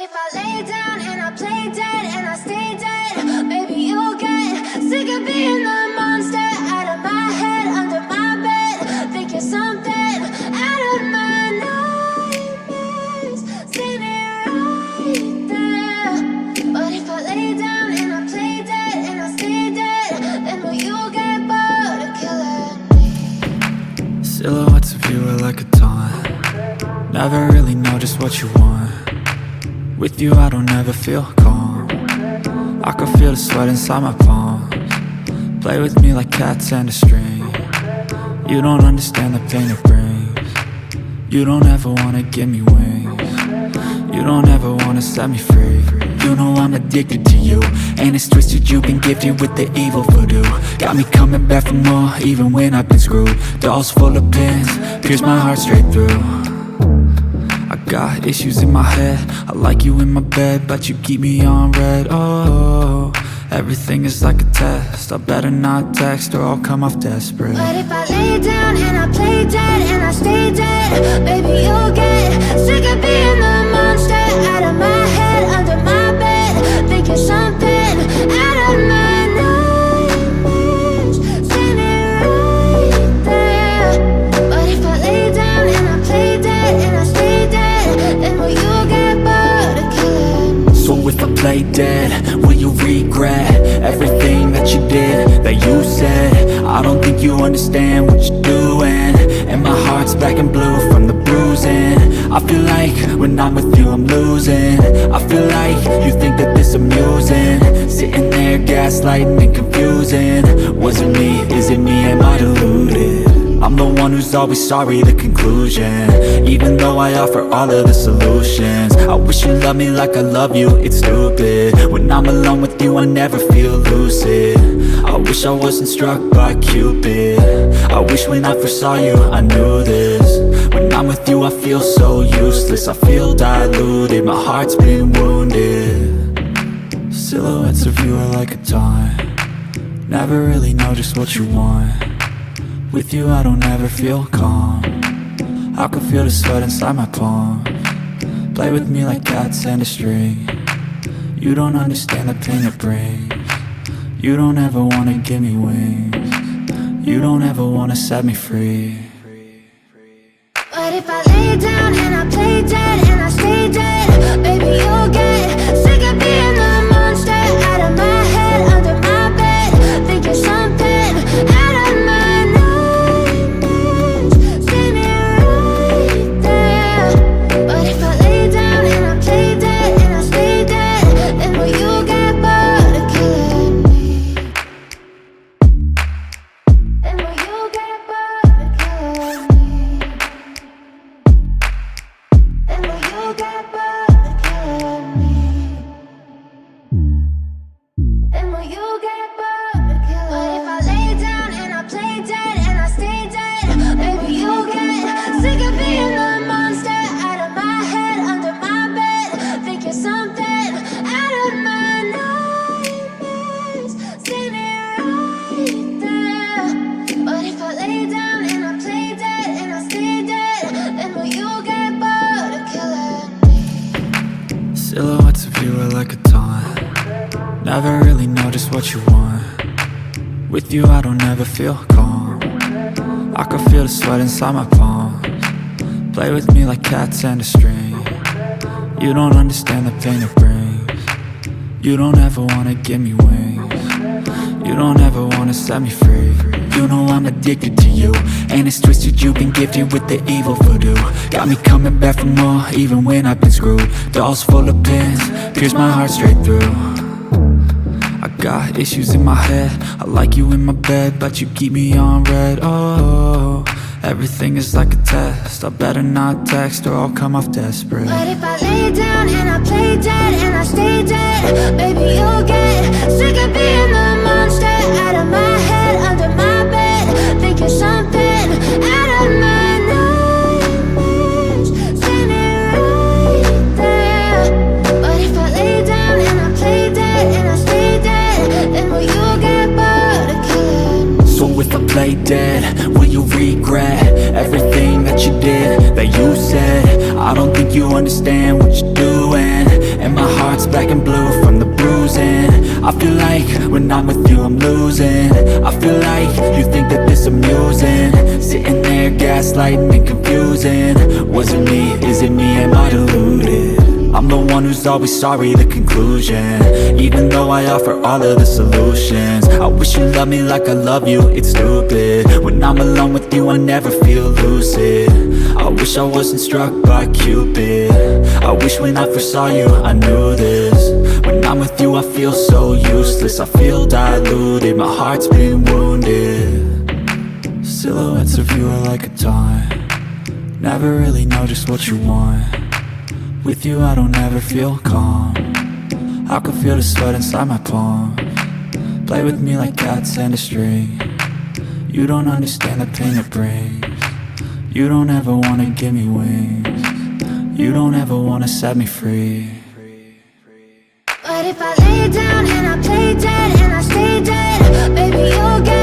if I lay down and I play dead and I stay dead? Maybe you'll get sick of being the monster out of my head, under my bed. Think you're something out of my nightmares, standing right there. But if I lay down and I play dead and I stay dead, then will you get bored of killing me? Silhouettes of you are like a taunt. Never really know just what you want. With you I don't ever feel calm. I can feel the sweat inside my palms. Play with me like cats and a string. You don't understand the pain it brings. You don't ever wanna give me wings. You don't ever wanna set me free. You know I'm addicted to you, and it's twisted, you've been gifted with the evil voodoo. Got me coming back for more, even when I've been screwed. Dolls full of pins, pierce my heart straight through. I got issues in my head, I like you in my bed, but you keep me on red. Oh, everything is like a test, I better not text or I'll come off desperate. But if I lay down and I play dead and I stay dead, baby you'll get sick of being the monster out of my head, under my bed. Think you're something out of my nightmares, standing right there. But if I lay down and I play dead and I stay dead, then will you get bored of killing me? So if I play dead, will you regret everything that you did, that you said? I don't think you understand what you're doing, and my heart's black and blue from the bruising. I feel like when I'm with you I'm losing. I feel like you think that this amusing, sitting there gaslighting and confusing. Was it me? Is it me? Am I deluded? I'm the one who's always sorry, the conclusion, even though I offer all of the solutions. I wish you loved me like I love you, it's stupid. When I'm alone with you I never feel lucid. I wish I wasn't struck by Cupid. I wish when I first saw you I knew this. When I'm with you I feel so useless, I feel diluted, my heart's been wounded. Silhouettes of you are like a taunt. Never really know just what you want. With you I don't ever feel calm. I can feel the sweat inside my palms. Play with me like cats and a string. You don't understand the pain it brings. You don't ever wanna give me wings. You don't ever wanna set me free. But if I lay down and I play dead and I stay dead, baby you'll get sick of being the monster out of my head, under my bed. Think you're something out of my nightmares, standing right there. But if I lay down and I play dead and I stay dead, then will you get bored of killing me? Then will you get bored of killing me? Then will you get bored of killing me? Then will you get bored of killing me? But if I lay down and I play dead and I stay dead, baby you'll get sick of being the monster out of my head, under my bed. Think you're something out of my nightmares, standing right there. But if I lay down and I play dead and I stay dead, then will you get bored of killing me? Silhouettes of you are like a taunt. Never really know just what you want. With you I don't ever feel calm. I can feel the sweat inside my palms. Play with me like cats and a string. You don't understand the pain it brings. You don't ever wanna give me wings. You don't ever wanna set me free. You know I'm addicted to you, and it's twisted, you've been gifted with the evil voodoo. Got me coming back for more, even when I've been screwed. Dolls full of pins, pierce my heart straight through. I got issues in my head, I like you in my bed, but you keep me on red. Oh, everything is like a test, I better not text or I'll come off desperate. But if I lay down and I play dead and I stay dead, baby you'll get sick of being the monster out of my head, under my bed. Think you're something out of my nightmares, standing right there. But if I lay down and I play dead and I stay dead, then will you get bored of killing me? So if I play dead, will you regret everything that you did, that you said? I don't think you understand what you're doing, I'm with you, I'm losing. I feel like you think that this amusing, sitting there gaslighting and confusing. Was it me? Is it me? Am I deluded? I'm the one who's always sorry, the conclusion. Even though I offer all of the solutions, I wish you loved me like I love you, it's stupid. When I'm alone with you, I never feel lucid. I wish I wasn't struck by Cupid. I wish when I first saw you, I knew this. When I'm with you, I feel so useless. I feel diluted, my heart's been wounded. Silhouettes of you are like a taunt. Never really know just what you want. With you I don't ever feel calm. I can feel the sweat inside my palms. Play with me like cats and a string. You don't understand the pain it brings. You don't ever wanna give me wings. You don't ever wanna set me free. But if I lay down and I play dead and I stay dead, baby you'll get